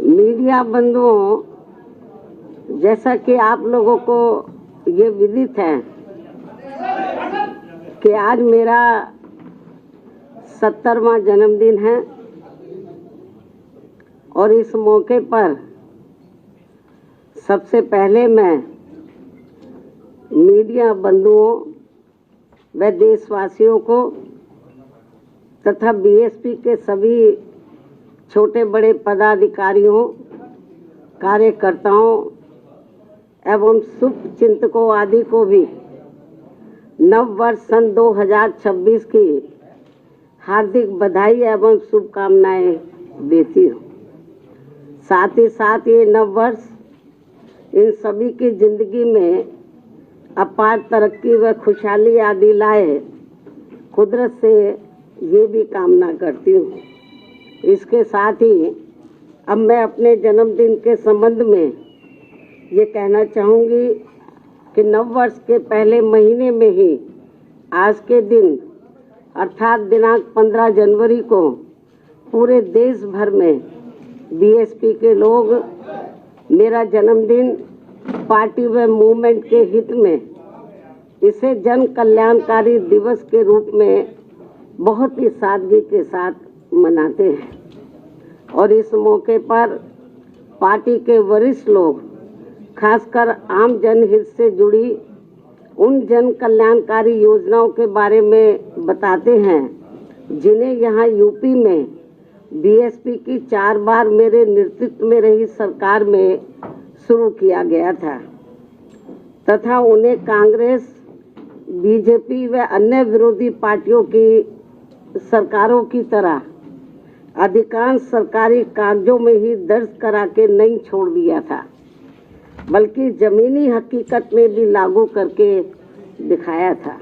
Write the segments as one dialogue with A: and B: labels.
A: Media बंधुओं, जैसा कि आप लोगों को ये विदित है कि आज मेरा 70वां जन्मदिन है और इस मौके पर सबसे पहले मैं मीडिया बंधुओं व देशवासियों को तथा बीएसपी के सभी छोटे बड़े पदाधिकारियों, कार्यकर्ताओं एवं शुभचिंतकों आदि को भी नव वर्ष सन 2026 की हार्दिक बधाई एवं शुभकामनाएं देती हूँ। साथ ही साथ ये नव वर्ष इन सभी की जिंदगी में अपार तरक्की व खुशहाली आदि लाए, कुदरत से ये भी कामना करती हूँ। इसके साथ ही अब मैं अपने जन्मदिन के संबंध में ये कहना चाहूँगी कि नव वर्ष के पहले महीने में ही आज के दिन अर्थात दिनांक 15 जनवरी को पूरे देश भर में बीएसपी के लोग मेरा जन्मदिन पार्टी व मूवमेंट के हित में इसे जन कल्याणकारी दिवस के रूप में बहुत ही सादगी के साथ मनाते हैं। और इस मौके पर पार्टी के वरिष्ठ लोग खासकर आम जनहित से जुड़ी उन जन कल्याणकारी योजनाओं के बारे में बताते हैं जिन्हें यहाँ यूपी में बीएसपी की 4 बार मेरे नेतृत्व में रही सरकार में शुरू किया गया था तथा उन्हें कांग्रेस, बीजेपी व अन्य विरोधी पार्टियों की सरकारों की तरह अधिकांश सरकारी कागजों में ही दर्ज करा के नहीं छोड़ दिया था, बल्कि जमीनी हकीकत में भी लागू करके दिखाया था,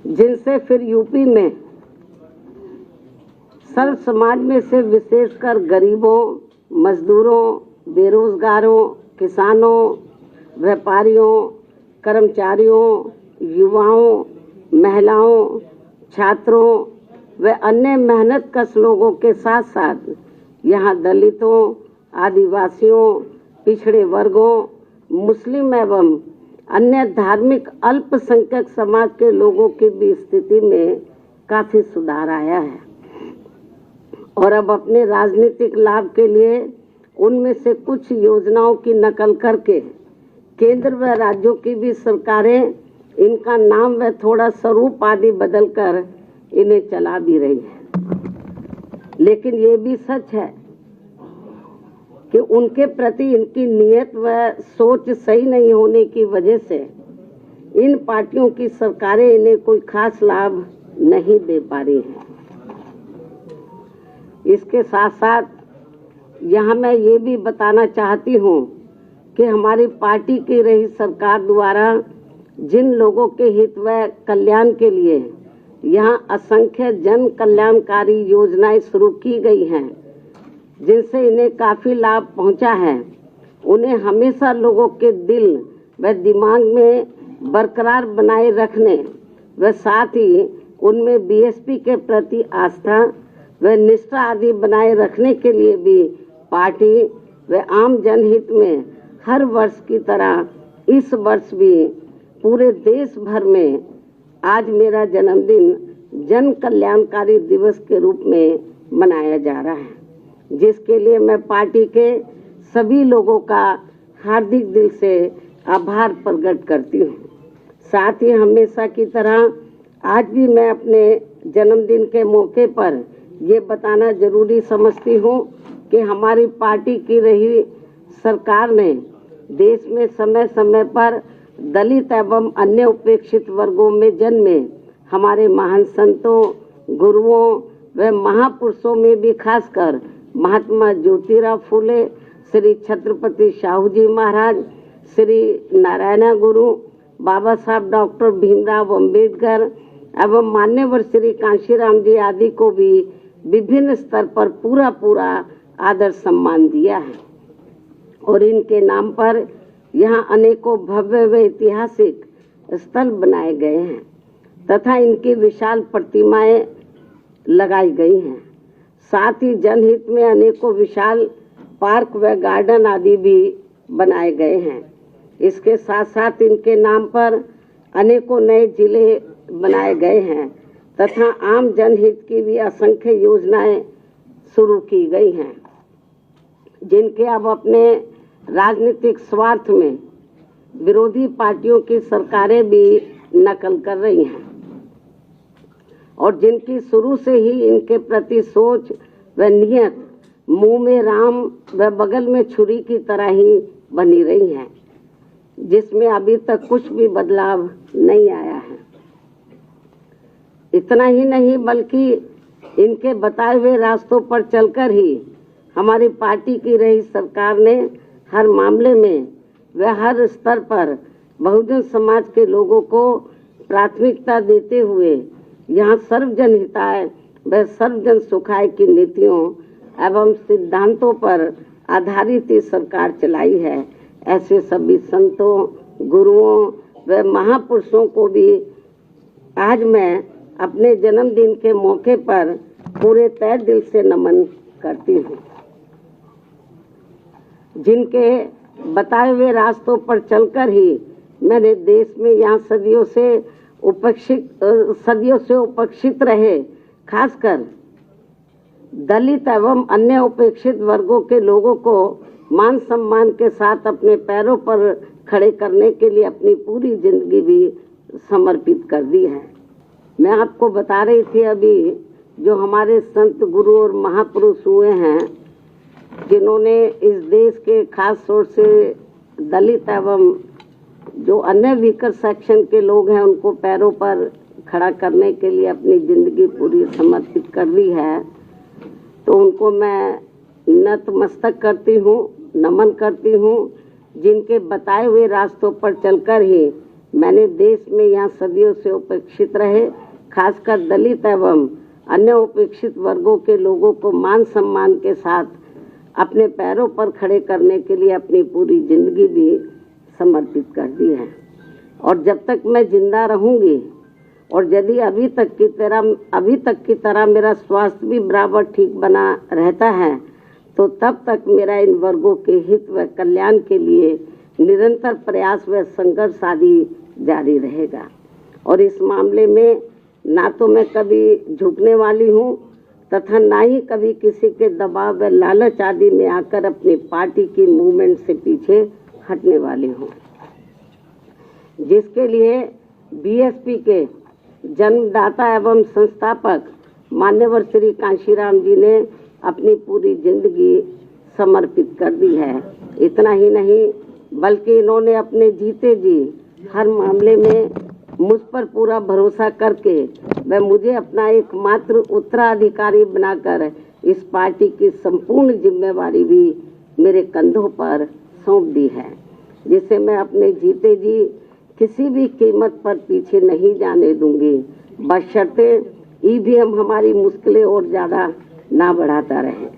A: जिनसे फिर यूपी में सर्व समाज में से विशेषकर गरीबों, मजदूरों, बेरोजगारों, किसानों, व्यापारियों, कर्मचारियों, युवाओं, महिलाओं, छात्रों व अन्य मेहनतकश लोगों के साथ साथ यहाँ दलितों, आदिवासियों, पिछड़े वर्गों, मुस्लिम एवं अन्य धार्मिक अल्पसंख्यक समाज के लोगों की भी स्थिति में काफ़ी सुधार आया है। और अब अपने राजनीतिक लाभ के लिए उनमें से कुछ योजनाओं की नकल करके केंद्र व राज्यों की भी सरकारें इनका नाम व थोड़ा स्वरूप आदि बदलकर इन्हें चला भी रही है। लेकिन ये भी सच है कि उनके प्रति इनकी नीयत व सोच सही नहीं होने की वजह से इन पार्टियों की सरकारें इन्हें कोई खास लाभ नहीं दे पा रही हैं। इसके साथ साथ यहाँ मैं ये भी बताना चाहती हूँ कि हमारी पार्टी की रही सरकार द्वारा जिन लोगों के हित व कल्याण के लिए यहाँ असंख्य जन कल्याणकारी योजनाएं शुरू की गई हैं, जिनसे इन्हें काफ़ी लाभ पहुँचा है, उन्हें हमेशा लोगों के दिल व दिमाग में बरकरार बनाए रखने व साथ ही उनमें बीएसपी के प्रति आस्था व निष्ठा आदि बनाए रखने के लिए भी पार्टी व आम जनहित में हर वर्ष की तरह इस वर्ष भी पूरे देश भर में आज मेरा जन्मदिन जन कल्याणकारी दिवस के रूप में मनाया जा रहा है, जिसके लिए मैं पार्टी के सभी लोगों का हार्दिक दिल से आभार प्रकट करती हूँ। साथ ही हमेशा की तरह आज भी मैं अपने जन्मदिन के मौके पर ये बताना जरूरी समझती हूँ कि हमारी पार्टी की रही सरकार ने देश में समय समय पर दलित एवं अन्य उपेक्षित वर्गों में जन्मे हमारे महान संतों, गुरुओं व महापुरुषों में भी खासकर महात्मा ज्योतिराव फूले, श्री छत्रपति शाहू जी महाराज, श्री नारायण गुरु, बाबा साहब डॉक्टर भीमराव अंबेडकर एवं मान्यवर श्री कांशीराम जी आदि को भी विभिन्न स्तर पर पूरा आदर सम्मान दिया है। और इनके नाम पर यहाँ अनेकों भव्य व ऐतिहासिक स्थल बनाए गए हैं तथा इनकी विशाल प्रतिमाएं लगाई गई हैं। साथ ही जनहित में अनेकों विशाल पार्क व गार्डन आदि भी बनाए गए हैं। इसके साथ साथ इनके नाम पर अनेकों नए जिले बनाए गए हैं तथा आम जनहित की भी असंख्य योजनाएं शुरू की गई हैं, जिनके अब अपने राजनीतिक स्वार्थ में विरोधी पार्टियों की सरकारें भी नकल कर रही हैं और जिनकी शुरू से ही इनके प्रति सोच व नियत मुंह में राम व बगल में छुरी की तरह ही बनी रही है, जिसमें अभी तक कुछ भी बदलाव नहीं आया है। इतना ही नहीं बल्कि इनके बताए हुए रास्तों पर चलकर ही हमारी पार्टी की रही सरकार ने हर मामले में व हर स्तर पर बहुजन समाज के लोगों को प्राथमिकता देते हुए यहाँ सर्वजन हिताय व सर्वजन सुखाय की नीतियों एवं सिद्धांतों पर आधारित ही सरकार चलाई है। ऐसे सभी संतों, गुरुओं व महापुरुषों को भी आज मैं अपने जन्मदिन के मौके पर पूरे तहे दिल से नमन करती हूँ। जिनके बताए हुए रास्तों पर चलकर ही मैंने देश में यहाँ सदियों से उपेक्षित रहे खासकर दलित एवं अन्य उपेक्षित वर्गों के लोगों को मान सम्मान के साथ अपने पैरों पर खड़े करने के लिए अपनी पूरी जिंदगी भी समर्पित कर दी है। मैं आपको बता रही थी अभी जो हमारे संत गुरु और महापुरुष हुए हैं, जिन्होंने इस देश के खास तौर से दलित एवं जो अन्य वीकर सेक्शन के लोग हैं उनको पैरों पर खड़ा करने के लिए अपनी जिंदगी पूरी समर्पित कर दी है, तो उनको मैं नतमस्तक करती हूँ, नमन करती हूँ। जिनके बताए हुए रास्तों पर चलकर ही मैंने देश में यहाँ सदियों से उपेक्षित रहे खासकर दलित एवं अन्य उपेक्षित वर्गों के लोगों को मान सम्मान के साथ अपने पैरों पर खड़े करने के लिए अपनी पूरी जिंदगी भी समर्पित कर दी है। और जब तक मैं जिंदा रहूंगी और यदि अभी तक की तरह मेरा स्वास्थ्य भी बराबर ठीक बना रहता है, तो तब तक मेरा इन वर्गों के हित व कल्याण के लिए निरंतर प्रयास व संघर्ष आदि जारी रहेगा। और इस मामले में ना तो मैं कभी झुकने वाली हूँ तथा ना ही कभी किसी के दबाव व लालच आदि में आकर अपनी पार्टी की मूवमेंट से पीछे हटने वाली हूँ, जिसके लिए बीएसपी के जन्मदाता एवं संस्थापक मान्यवर श्री कांशीराम जी ने अपनी पूरी जिंदगी समर्पित कर दी है। इतना ही नहीं बल्कि इन्होंने अपने जीते जी हर मामले में मुझ पर पूरा भरोसा करके व मुझे अपना एकमात्र उत्तराधिकारी बनाकर इस पार्टी की संपूर्ण जिम्मेवारी भी मेरे कंधों पर सौंप दी है, जिसे मैं अपने जीते जी किसी भी कीमत पर पीछे नहीं जाने दूंगी, बशर्ते ईवीएम हमारी मुश्किलें और ज़्यादा ना बढ़ाता रहे।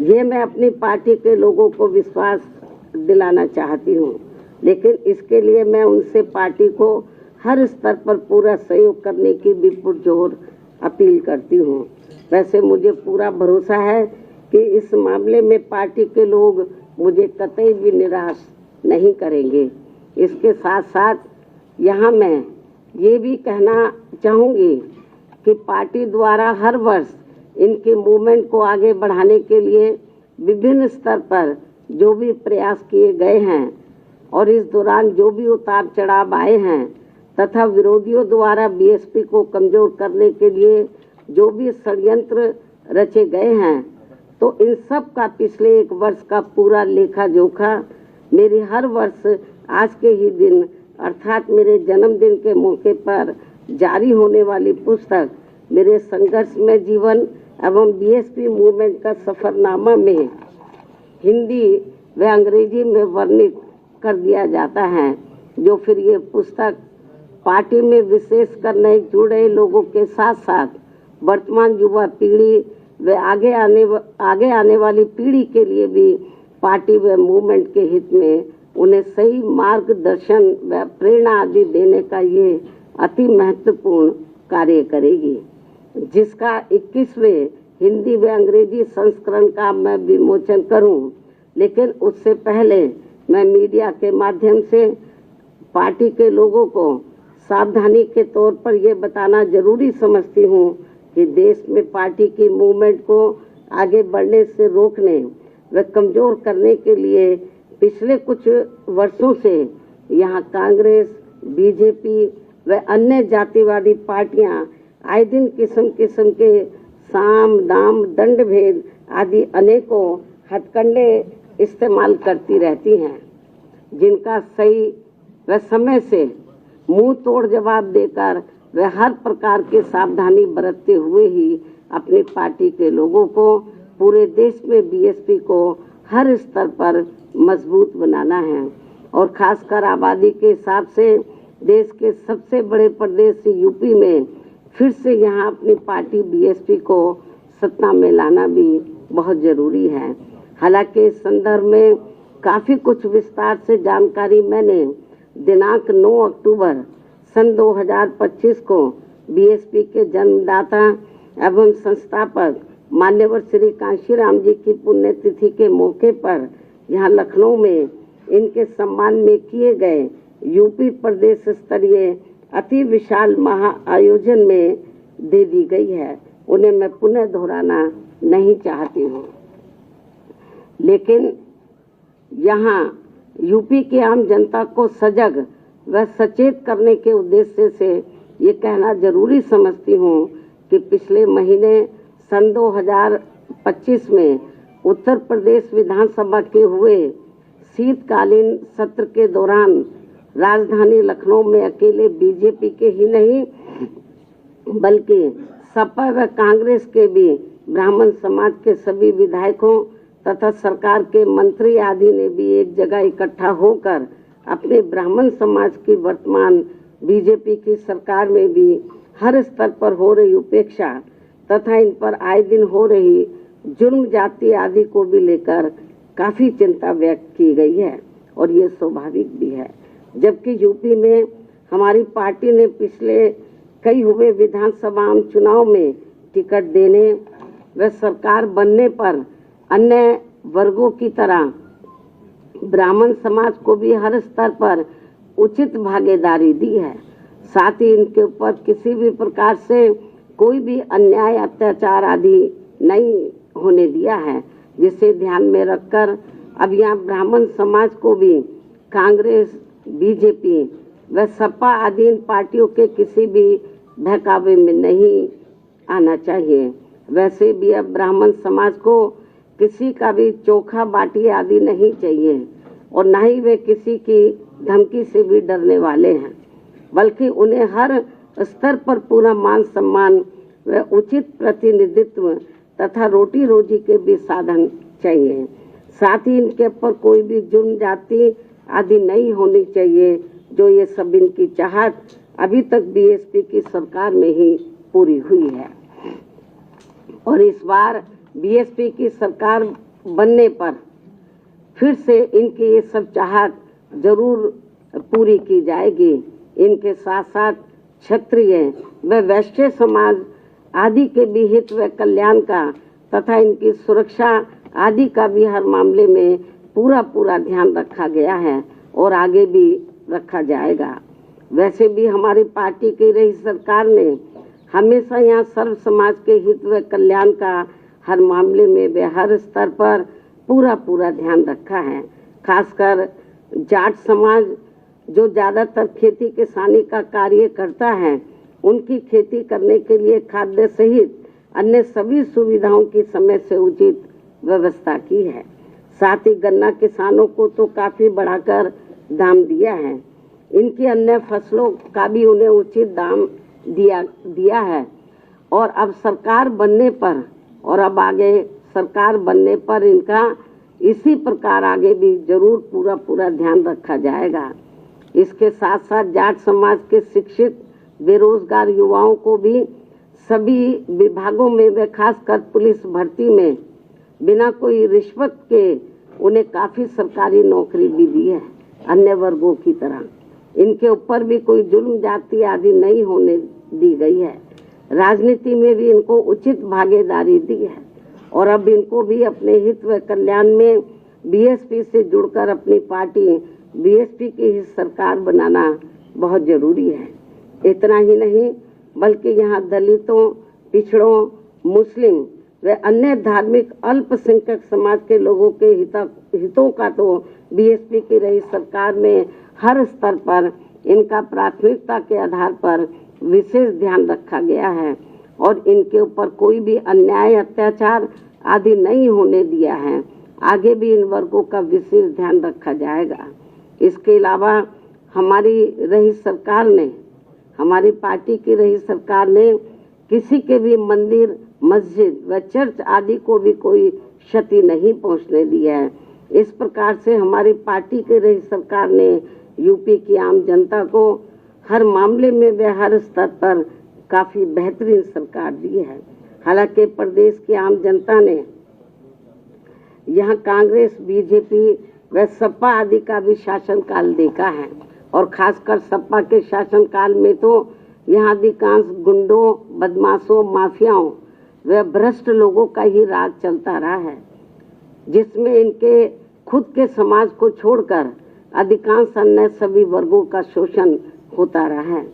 A: ये मैं अपनी पार्टी के लोगों को विश्वास दिलाना चाहती हूँ, लेकिन इसके लिए मैं उनसे पार्टी को हर स्तर पर पूरा सहयोग करने की भी पुरजोर अपील करती हूँ। वैसे मुझे पूरा भरोसा है कि इस मामले में पार्टी के लोग मुझे कतई भी निराश नहीं करेंगे। इसके साथ साथ यहाँ मैं ये भी कहना चाहूँगी कि पार्टी द्वारा हर वर्ष इनके मूवमेंट को आगे बढ़ाने के लिए विभिन्न स्तर पर जो भी प्रयास किए गए हैं और इस दौरान जो भी उतार चढ़ाव आए हैं तथा विरोधियों द्वारा बीएसपी को कमजोर करने के लिए जो भी षड्यंत्र रचे गए हैं, तो इन सब का पिछले एक वर्ष का पूरा लेखा जोखा मेरी हर वर्ष आज के ही दिन अर्थात मेरे जन्मदिन के मौके पर जारी होने वाली पुस्तक मेरे संघर्षमय जीवन एवं बीएसपी मूवमेंट का सफरनामा में हिंदी व अंग्रेजी में वर्णित कर दिया जाता है, जो फिर ये पुस्तक पार्टी में विशेषकर नए जुड़े लोगों के साथ साथ वर्तमान युवा पीढ़ी व आगे आने वाली पीढ़ी के लिए भी पार्टी व मूवमेंट के हित में उन्हें सही मार्गदर्शन व प्रेरणा आदि देने का ये अति महत्वपूर्ण कार्य करेगी, जिसका 21वें हिंदी व अंग्रेजी संस्करण का मैं विमोचन करूं, लेकिन उससे पहले मैं मीडिया के माध्यम से पार्टी के लोगों को सावधानी के तौर पर यह बताना जरूरी समझती हूं कि देश में पार्टी की मूवमेंट को आगे बढ़ने से रोकने व कमजोर करने के लिए पिछले कुछ वर्षों से यहाँ कांग्रेस, बीजेपी व अन्य जातिवादी पार्टियां आए दिन किस्म किस्म के साम दाम दंड भेद आदि अनेकों हथकंडे इस्तेमाल करती रहती हैं, जिनका सही व समय से मुंह तोड़ जवाब देकर वे हर प्रकार की सावधानी बरतते हुए ही अपनी पार्टी के लोगों को पूरे देश में बीएसपी को हर स्तर पर मजबूत बनाना है और खासकर आबादी के हिसाब से देश के सबसे बड़े प्रदेश यूपी में फिर से यहाँ अपनी पार्टी बीएसपी को सत्ता में लाना भी बहुत जरूरी है। हालांकि इस संदर्भ में काफी कुछ विस्तार से जानकारी मैंने दिनांक 9 अक्टूबर सन 2025 को बीएसपी के जन्मदाता एवं संस्थापक मान्यवर श्री कांशीराम जी की पुण्यतिथि के मौके पर यहाँ लखनऊ में इनके सम्मान में किए गए यूपी प्रदेश स्तरीय अति विशाल महाआयोजन में दे दी गई है। उन्हें मैं पुनः दोहराना नहीं चाहती हूँ, लेकिन यहाँ यूपी की आम जनता को सजग व सचेत करने के उद्देश्य से ये कहना जरूरी समझती हूँ कि पिछले महीने सन 2025 में उत्तर प्रदेश विधानसभा के हुए शीतकालीन सत्र के दौरान राजधानी लखनऊ में अकेले बीजेपी के ही नहीं बल्कि सपा व कांग्रेस के भी ब्राह्मण समाज के सभी विधायकों तथा सरकार के मंत्री आदि ने भी एक जगह इकट्ठा होकर अपने ब्राह्मण समाज की वर्तमान बीजेपी की सरकार में भी हर स्तर पर हो रही उपेक्षा तथा इन पर आए दिन हो रही जुर्म जाति आदि को भी लेकर काफी चिंता व्यक्त की गई है और ये स्वाभाविक भी है। जबकि यूपी में हमारी पार्टी ने पिछले कई हुए विधानसभा चुनाव में टिकट देने व सरकार बनने पर अन्य वर्गों की तरह ब्राह्मण समाज को भी हर स्तर पर उचित भागीदारी दी है। साथ ही इनके ऊपर किसी भी प्रकार से कोई भी अन्याय अत्याचार आदि नहीं होने दिया है, जिसे ध्यान में रखकर अब यहाँ ब्राह्मण समाज को भी कांग्रेस, बीजेपी व सपा आदि इन पार्टियों के किसी भी बहकावे में नहीं आना चाहिए। वैसे भी अब ब्राह्मण समाज को किसी का भी चोखा बाटी आदि नहीं चाहिए और न ही वे किसी की धमकी से भी डरने वाले हैं, बल्कि उन्हें हर स्तर पर पूरा मान सम्मान व उचित प्रतिनिधित्व तथा रोटी रोजी के भी साधन चाहिए। साथ ही इनके ऊपर कोई भी जुर्म जाति आदि नहीं होनी चाहिए, जो ये सब इनकी चाहत अभी तक बीएसपी की सरकार में ही पूरी हुई है। और इस बार बीएसपी की सरकार बनने पर फिर से इनकी ये सब चाहत जरूर पूरी की जाएगी। इनके साथ साथ क्षत्रिय व वैश्य समाज आदि के भी हित व कल्याण का तथा इनकी सुरक्षा आदि का भी हर मामले में पूरा ध्यान रखा गया है और आगे भी रखा जाएगा। वैसे भी हमारी पार्टी की रही सरकार ने हमेशा यहाँ सर्व समाज के हित व कल्याण का हर मामले में वे हर स्तर पर पूरा ध्यान रखा है। खासकर जाट समाज जो ज़्यादातर खेती किसानी का कार्य करता है, उनकी खेती करने के लिए खाद्य सहित अन्य सभी सुविधाओं की समय से उचित व्यवस्था की है। साथ ही गन्ना किसानों को तो काफ़ी बढ़ाकर दाम दिया है। इनकी अन्य फसलों का भी उन्हें उचित दाम दिया है और अब सरकार बनने पर और अब आगे सरकार बनने पर इनका इसी प्रकार आगे भी जरूर पूरा ध्यान रखा जाएगा। इसके साथ साथ जाट समाज के शिक्षित बेरोजगार युवाओं को भी सभी विभागों में व खासकर पुलिस भर्ती में बिना कोई रिश्वत के उन्हें काफ़ी सरकारी नौकरी भी दी है। अन्य वर्गों की तरह इनके ऊपर भी कोई जुल्म जाति आदि नहीं होने दी गई है। राजनीति में भी इनको उचित भागीदारी दी है और अब इनको भी अपने हित व कल्याण में बीएसपी से जुड़कर अपनी पार्टी बीएसपी की ही सरकार बनाना बहुत जरूरी है। इतना ही नहीं बल्कि यहाँ दलितों, पिछड़ों, मुस्लिम व अन्य धार्मिक अल्पसंख्यक समाज के लोगों के हितों का तो बीएसपी की रही सरकार में हर स्तर पर इनका प्राथमिकता के आधार पर विशेष ध्यान रखा गया है और इनके ऊपर कोई भी अन्याय, अत्याचार आदि नहीं होने दिया है। आगे भी इन वर्गों का विशेष ध्यान रखा जाएगा। इसके अलावा हमारी रही सरकार ने, हमारी पार्टी की रही सरकार ने किसी के भी मंदिर, मस्जिद व चर्च आदि को भी कोई क्षति नहीं पहुंचने दी है। इस प्रकार से हमारी पार्टी की रही सरकार ने यूपी की आम जनता को हर मामले में व हर स्तर पर काफी बेहतरीन सरकार दी है। हालांकि प्रदेश की आम जनता ने यहाँ कांग्रेस, बीजेपी व सपा आदि का भी शासनकाल देखा है और खासकर सपा के शासनकाल में तो यहाँ अधिकांश गुंडों, बदमाशों, माफियाओं व भ्रष्ट लोगों का ही राज चलता रहा है, जिसमें इनके खुद के समाज को छोड़कर अधिकांश अन्य सभी वर्गों का शोषण होता रहा है।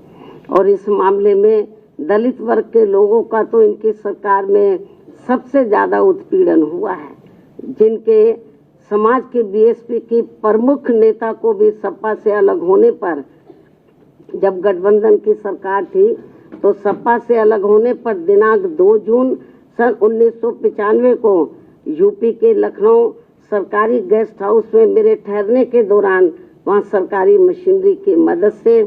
A: और इस मामले में दलित वर्ग के लोगों का तो इनकी सरकार में सबसे ज्यादा उत्पीड़न हुआ है, जिनके समाज के बीएसपी की प्रमुख नेता को भी सपा से अलग होने पर, जब गठबंधन की सरकार थी तो सपा से अलग होने पर दिनांक 2 जून सन 1995 को यूपी के लखनऊ सरकारी गेस्ट हाउस में मेरे ठहरने के दौरान वहां सरकारी मशीनरी की मदद से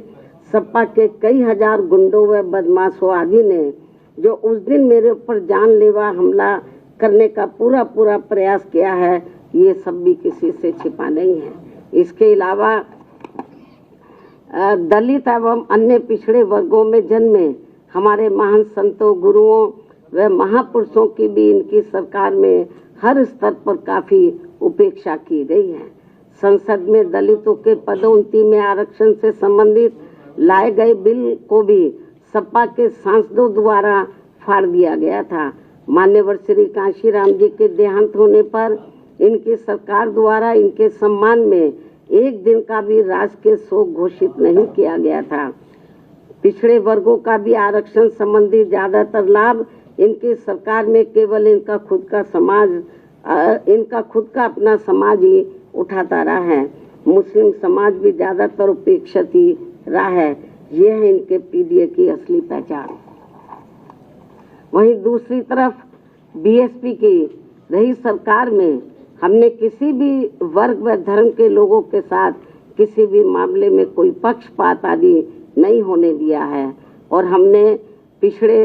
A: सपा के कई हजार गुंडों व बदमाशों आदि ने जो उस दिन मेरे ऊपर जानलेवा हमला करने का पूरा प्रयास किया है, ये सब भी किसी से छिपा नहीं है। इसके अलावा दलित एवं अन्य पिछड़े वर्गों में जन्मे हमारे महान संतों, गुरुओं व महापुरुषों की भी इनकी सरकार में हर स्तर पर काफी उपेक्षा की गई है। संसद में दलितों के पदोन्नति में आरक्षण से संबंधित लाए गए बिल को भी सपा के सांसदों द्वारा फाड़ दिया गया था। मान्यवर श्री कांशीराम जी के देहांत होने पर इनकी सरकार द्वारा इनके सम्मान में एक दिन का भी राजकीय शोक घोषित नहीं किया गया था। पिछड़े वर्गों का भी आरक्षण संबंधी ज्यादातर लाभ इनकी सरकार में केवल इनका खुद का अपना समाज ही उठाता रहा है। मुस्लिम समाज भी ज्यादातर उपेक्षित ही रहा है। यह है इनके पीडीए की असली पहचान। वहीं दूसरी तरफ बीएसपी की रही सरकार में हमने किसी भी वर्ग व धर्म के लोगों के साथ किसी भी मामले में कोई पक्षपात आदि नहीं होने दिया है और हमने पिछड़े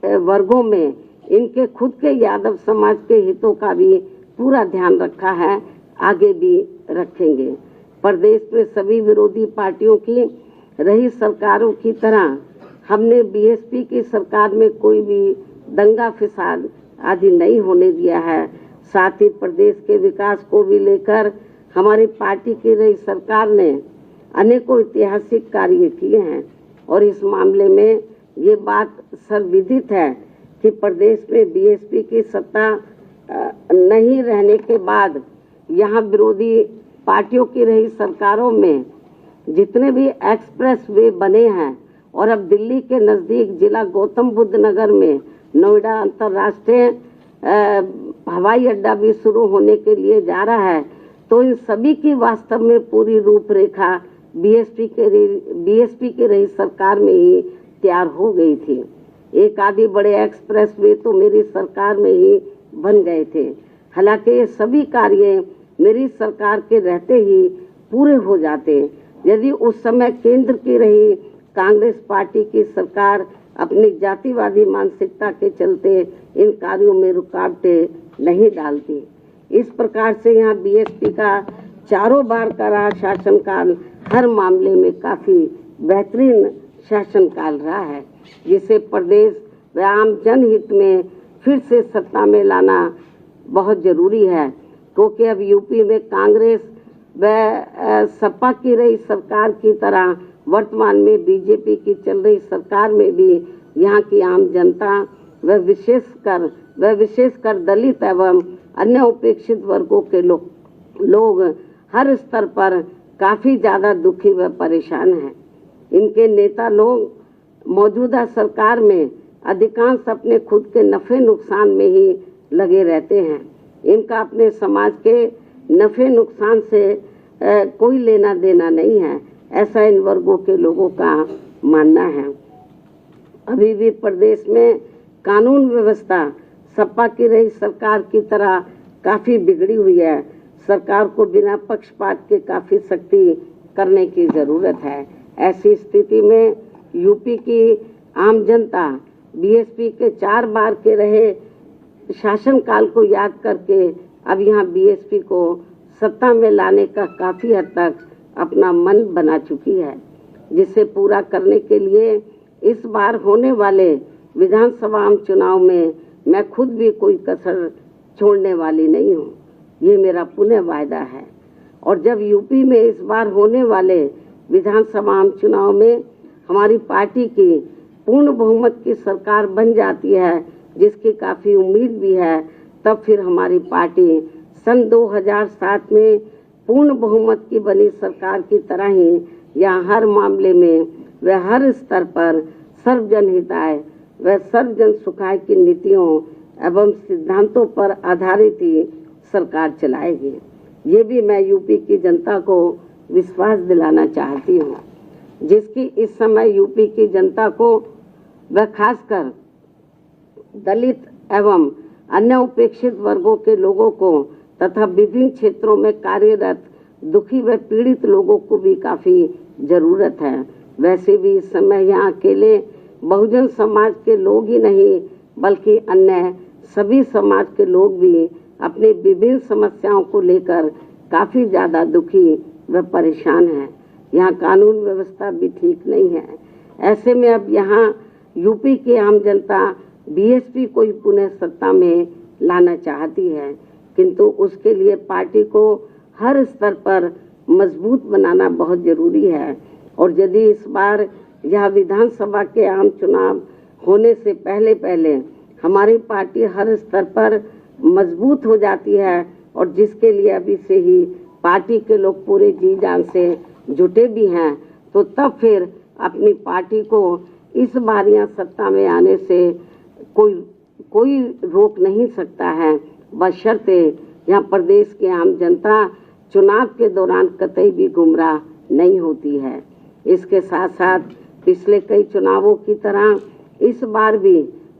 A: वर्गों में इनके खुद के यादव समाज के हितों का भी पूरा ध्यान रखा है, आगे भी रखेंगे। प्रदेश में सभी विरोधी पार्टियों की रही सरकारों की तरह हमने बीएसपी की सरकार में कोई भी दंगा फिसाद आदि नहीं होने दिया है। साथ ही प्रदेश के विकास को भी लेकर हमारी पार्टी की रही सरकार ने अनेकों ऐतिहासिक कार्य किए हैं और इस मामले में ये बात सर्वविदित है कि प्रदेश में बीएसपी की सत्ता नहीं रहने के बाद यहाँ विरोधी पार्टियों की रही सरकारों में जितने भी एक्सप्रेस वे बने हैं और अब दिल्ली के नज़दीक जिला गौतम बुद्ध नगर में नोएडा अंतर्राष्ट्रीय हवाई अड्डा भी शुरू होने के लिए जा रहा है, तो इन सभी की वास्तव में पूरी रूपरेखा बीएसपी की रही सरकार में ही तैयार हो गई थी। एक आदि बड़े एक्सप्रेस वे तो मेरी सरकार में ही बन गए थे। हालांकि ये सभी कार्य मेरी सरकार के रहते ही पूरे हो जाते यदि उस समय केंद्र की रही कांग्रेस पार्टी की सरकार अपनी जातिवादी मानसिकता के चलते इन कार्यों में रुकावटें नहीं डालती। इस प्रकार से यहाँ बीएसपी का चारों बार का रहा शासनकाल हर मामले में काफी बेहतरीन शासनकाल रहा है, जिसे प्रदेश व आम जनहित में फिर से सत्ता में लाना बहुत जरूरी है, क्योंकि अब यूपी में कांग्रेस व सपा की रही सरकार की तरह वर्तमान में बीजेपी की चल रही सरकार में भी यहाँ की आम जनता व विशेषकर दलित एवं अन्य उपेक्षित वर्गों के लोग हर स्तर पर काफी ज्यादा दुखी व परेशान हैं। इनके नेता लोग मौजूदा सरकार में अधिकांश अपने खुद के नफे नुकसान में ही लगे रहते हैं। इनका अपने समाज के नफे नुकसान से कोई लेना देना नहीं है, ऐसा इन वर्गों के लोगों का मानना है। अभी भी प्रदेश में कानून व्यवस्था सपा की रही सरकार की तरह काफी बिगड़ी हुई है। सरकार को बिना पक्षपात के काफी सख्ती करने की जरूरत है। ऐसी स्थिति में यूपी की आम जनता बीएसपी के 4 बार के रहे शासनकाल को याद करके अब यहाँ बीएसपी को सत्ता में लाने का काफी हद तक अपना मन बना चुकी है, जिसे पूरा करने के लिए इस बार होने वाले विधानसभा आम चुनाव में मैं खुद भी कोई कसर छोड़ने वाली नहीं हूँ। ये मेरा पुनः वायदा है। और जब यूपी में इस बार होने वाले विधानसभा आम चुनाव में हमारी पार्टी की पूर्ण बहुमत की सरकार बन जाती है, जिसकी काफी उम्मीद भी है, तब फिर हमारी पार्टी सन 2007 में पूर्ण बहुमत की बनी सरकार की तरह ही यहाँ हर मामले में व हर स्तर पर सर्वजन हिताय व सर्वजन सुखाय की नीतियों एवं सिद्धांतों पर आधारित ही सरकार चलाएगी। ये भी मैं यूपी की जनता को विश्वास दिलाना चाहती हूँ, जिसकी इस समय यूपी की जनता को व खासकर दलित एवं अन्य उपेक्षित वर्गों के लोगों को तथा विभिन्न क्षेत्रों में कार्यरत दुखी व पीड़ित लोगों को भी काफी जरूरत है। वैसे भी इस समय यहाँ अकेले बहुजन समाज के लोग ही नहीं बल्कि अन्य सभी समाज के लोग भी अपनी विभिन्न समस्याओं को लेकर काफी ज्यादा दुखी व परेशान हैं। यहाँ कानून व्यवस्था भी ठीक नहीं है। ऐसे में अब यहाँ यूपी की आम जनता बीएसपी को ही पुनः सत्ता में लाना चाहती है, किंतु उसके लिए पार्टी को हर स्तर पर मजबूत बनाना बहुत जरूरी है। और यदि इस बार यह विधानसभा के आम चुनाव होने से पहले हमारी पार्टी हर स्तर पर मजबूत हो जाती है और जिसके लिए अभी से ही पार्टी के लोग पूरे जी जान से जुटे भी हैं, तो तब फिर अपनी पार्टी को इस बार यहाँ सत्ता में आने से कोई रोक नहीं सकता है, बशर्ते यहाँ प्रदेश की आम जनता चुनाव के दौरान कतई भी गुमराह नहीं होती है। इसके साथ साथ पिछले कई चुनावों की तरह इस बार भी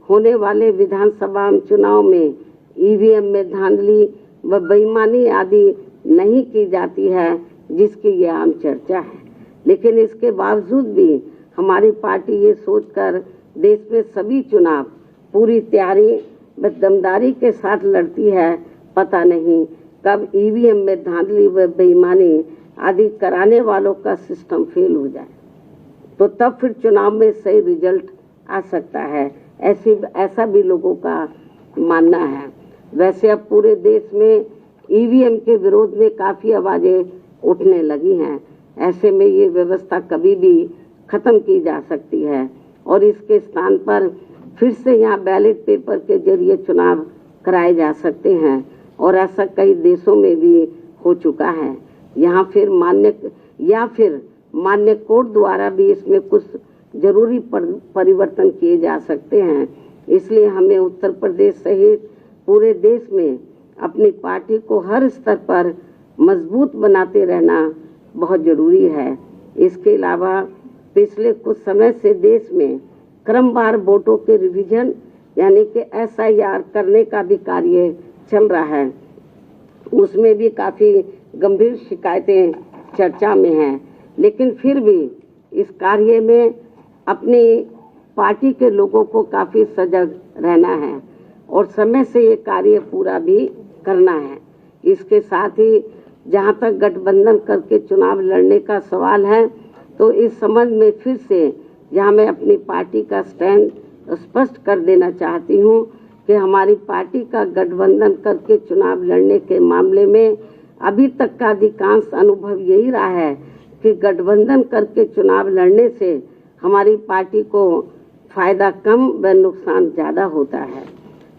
A: होने वाले विधानसभा चुनाव में ईवीएम में धांधली व बेईमानी आदि नहीं की जाती है, जिसकी ये आम चर्चा है। लेकिन इसके बावजूद भी हमारी पार्टी ये सोचकर देश में सभी चुनाव पूरी तैयारी व दमदारी के साथ लड़ती है, पता नहीं कब ईवीएम में धांधली व बेईमानी आदि कराने वालों का सिस्टम फेल हो जाए, तो तब फिर चुनाव में सही रिजल्ट आ सकता है। ऐसा भी लोगों का मानना है। वैसे अब पूरे देश में ईवीएम के विरोध में काफी आवाजें उठने लगी हैं। ऐसे में ये व्यवस्था कभी भी खत्म की जा सकती है और इसके स्थान पर फिर से यहाँ बैलेट पेपर के जरिए चुनाव कराए जा सकते हैं और ऐसा कई देशों में भी हो चुका है। यहाँ फिर मान्य कोर्ट द्वारा भी इसमें कुछ जरूरी परिवर्तन किए जा सकते हैं। इसलिए हमें उत्तर प्रदेश सहित पूरे देश में अपनी पार्टी को हर स्तर पर मजबूत बनाते रहना बहुत जरूरी है। इसके अलावा पिछले कुछ समय से देश में क्रमवार वोटों के रिवीजन यानी कि SIR करने का भी कार्य चल रहा है। उसमें भी काफी गंभीर शिकायतें चर्चा में हैं, लेकिन फिर भी इस कार्य में अपनी पार्टी के लोगों को काफी सजग रहना है और समय से ये कार्य पूरा भी करना है। इसके साथ ही जहां तक गठबंधन करके चुनाव लड़ने का सवाल है, तो इस संबंध में फिर से यहाँ मैं अपनी पार्टी का स्टैंड स्पष्ट कर देना चाहती हूँ कि हमारी पार्टी का गठबंधन करके चुनाव लड़ने के मामले में अभी तक का अधिकांश अनुभव यही रहा है कि गठबंधन करके चुनाव लड़ने से हमारी पार्टी को फायदा कम व नुकसान ज़्यादा होता है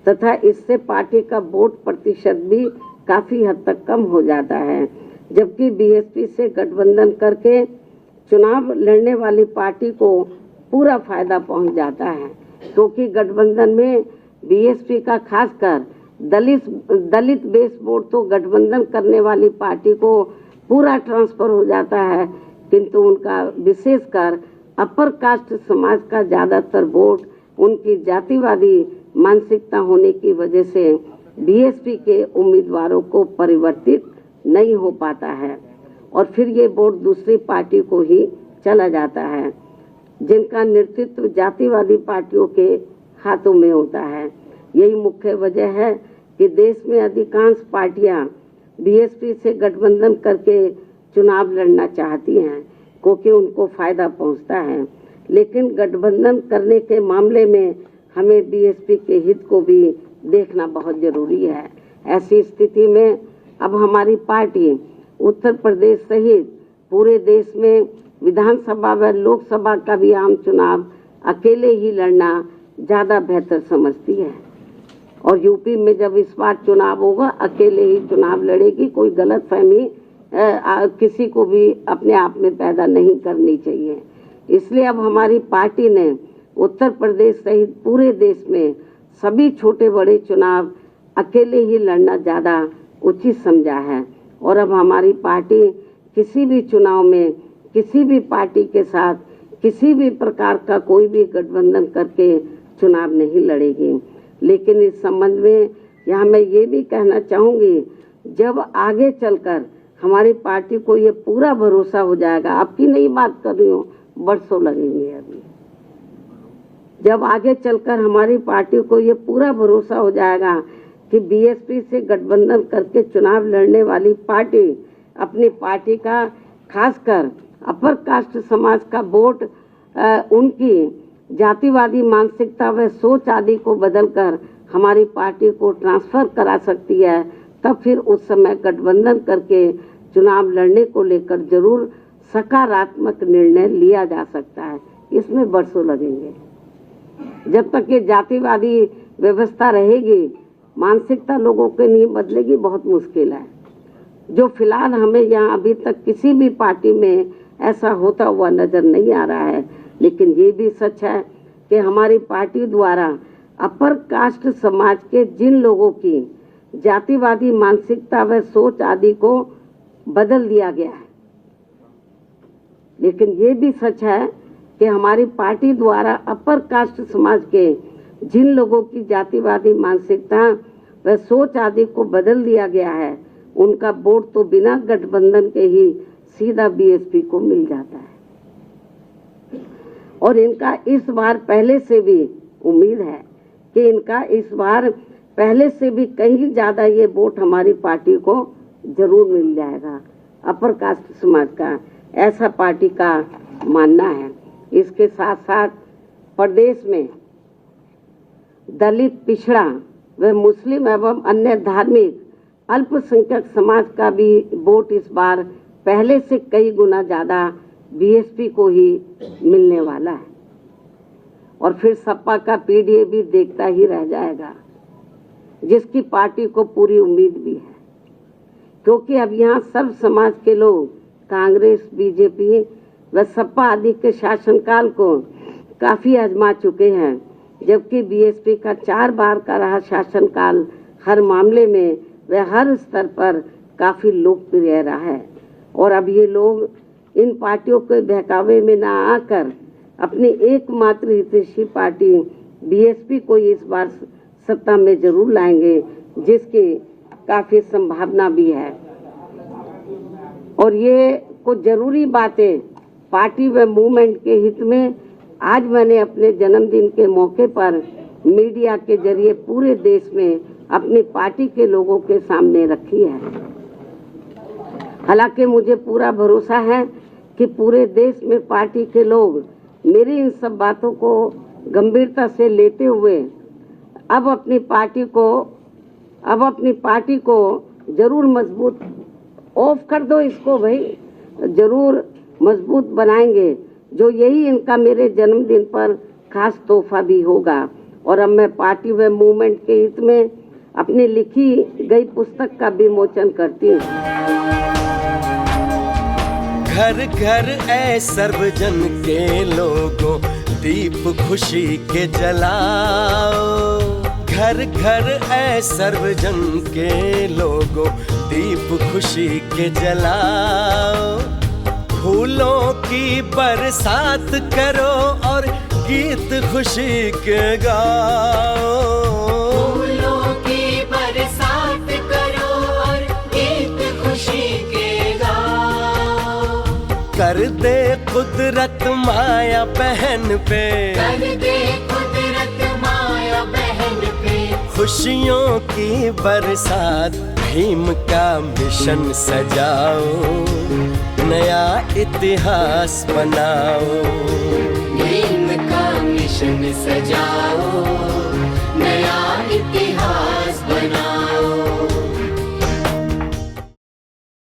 A: तथा इससे पार्टी का वोट प्रतिशत भी काफ़ी हद तक कम हो जाता है, जबकि बीएसपी से गठबंधन करके चुनाव लड़ने वाली पार्टी को पूरा फायदा पहुंच जाता है, क्योंकि गठबंधन में बीएसपी का खासकर दलित बेस वोट तो गठबंधन करने वाली पार्टी को पूरा ट्रांसफर हो जाता है, किंतु उनका विशेषकर अपर कास्ट समाज का ज़्यादातर वोट उनकी जातिवादी मानसिकता होने की वजह से बीएसपी के उम्मीदवारों को परिवर्तित नहीं हो पाता है और फिर ये वोट दूसरी पार्टी को ही चला जाता है, जिनका नेतृत्व जातिवादी पार्टियों के हाथों में होता है। यही मुख्य वजह है कि देश में अधिकांश पार्टियां बीएसपी से गठबंधन करके चुनाव लड़ना चाहती हैं, क्योंकि उनको फायदा पहुंचता है, लेकिन गठबंधन करने के मामले में हमें बीएसपी के हित को भी देखना बहुत जरूरी है। ऐसी स्थिति में अब हमारी पार्टी उत्तर प्रदेश सहित पूरे देश में विधानसभा व लोकसभा का भी आम चुनाव अकेले ही लड़ना ज़्यादा बेहतर समझती है और यूपी में जब इस बार चुनाव होगा अकेले ही चुनाव लड़ेगी। कोई गलतफहमी किसी को भी अपने आप में पैदा नहीं करनी चाहिए। इसलिए अब हमारी पार्टी ने उत्तर प्रदेश सहित पूरे देश में सभी छोटे बड़े चुनाव अकेले ही लड़ना ज़्यादा उचित समझा है और अब हमारी पार्टी किसी भी चुनाव में किसी भी पार्टी के साथ किसी भी प्रकार का कोई भी गठबंधन करके चुनाव नहीं लड़ेगी। लेकिन इस संबंध में यहाँ मैं ये भी कहना चाहूँगी, जब आगे चलकर हमारी पार्टी को ये पूरा भरोसा हो जाएगा, आपकी नई बात कर रही हूँ, बरसों लगेंगे अभी, जब आगे चलकर हमारी पार्टी को ये पूरा भरोसा हो जाएगा कि बीएसपी से गठबंधन करके चुनाव लड़ने वाली पार्टी अपनी पार्टी का खासकर अपर कास्ट समाज का वोट उनकी जातिवादी मानसिकता व सोच आदि को बदलकर हमारी पार्टी को ट्रांसफर करा सकती है, तब फिर उस समय गठबंधन करके चुनाव लड़ने को लेकर जरूर सकारात्मक निर्णय लिया जा सकता है। इसमें बरसों लगेंगे। जब तक ये जातिवादी व्यवस्था रहेगी, मानसिकता लोगों के नहीं बदलेगी, बहुत मुश्किल है। जो फिलहाल हमें यहाँ अभी तक किसी भी पार्टी में ऐसा होता हुआ नजर नहीं आ रहा है, लेकिन ये भी सच है कि हमारी पार्टी द्वारा अपर कास्ट समाज के जिन लोगों की जातिवादी मानसिकता व सोच आदि को बदल दिया गया है, लेकिन ये भी सच है कि हमारी पार्टी द्वारा अपर कास्ट समाज के जिन लोगों की जातिवादी मानसिकता व सोच आदि को बदल दिया गया है, उनका वोट तो बिना गठबंधन के ही सीधा बीएसपी को मिल जाता है और इनका इस बार पहले से भी उम्मीद है कि इनका इस बार पहले से भी कहीं ज़्यादा ये वोट हमारी पार्टी को जरूर मिल जाएगा। अपर कास्ट समाज का ऐसा पार्टी का मानना है। इसके साथ साथ प्रदेश में दलित, पिछड़ा व मुस्लिम एवं अन्य धार्मिक अल्पसंख्यक समाज का भी वोट इस बार पहले से कई गुना ज़्यादा बीएसपी को ही मिलने वाला है और फिर सपा का पीडीए भी देखता ही रह जाएगा, जिसकी पार्टी को पूरी उम्मीद भी है, क्योंकि अब यहाँ सब समाज के लोग कांग्रेस, बीजेपी व सपा आदि के शासनकाल को काफ़ी आजमा चुके हैं, जबकि बीएसपी का 4 बार का रहा शासनकाल हर मामले में व हर स्तर पर काफ़ी लोकप्रिय रहा है। और अब ये लोग इन पार्टियों के बहकावे में ना आकर अपनी एकमात्र हितैषी पार्टी बीएसपी को इस बार सत्ता में जरूर लाएंगे, जिसकी काफ़ी संभावना भी है। और ये कुछ ज़रूरी बातें पार्टी व मूवमेंट के हित में आज मैंने अपने जन्मदिन के मौके पर मीडिया के जरिए पूरे देश में अपनी पार्टी के लोगों के सामने रखी है। हालांकि मुझे पूरा भरोसा है कि पूरे देश में पार्टी के लोग मेरी इन सब बातों को गंभीरता से लेते हुए अब अपनी पार्टी को जरूर मजबूत, ऑफ कर दो इसको भाई, जरूर मजबूत बनाएंगे, जो यही इनका मेरे जन्मदिन पर खास तोहफा भी होगा। और अब मैं पार्टी व मूवमेंट के हित में अपनी लिखी गई पुस्तक का विमोचन करती हूँ।
B: घर घर ऐ सर्वजन के लोगों, दीप खुशी के जलाओ। घर घर ऐ सर्वजन के लोगों, दीप खुशी के जलाओ। फूलों की बरसात करो और गीत खुशी के गाओ।
C: फूलों की बरसात करो और गीत खुशी के गाओ।
B: कर दे कुदरत माया बहन पे,
C: कर दे कुदरत माया बहन पे।
B: खुशियों की बरसात भीम का मिशन सजाओ। नया इतिहास बनाओ।
C: भीम का मिशन सजाओ, नया इतिहास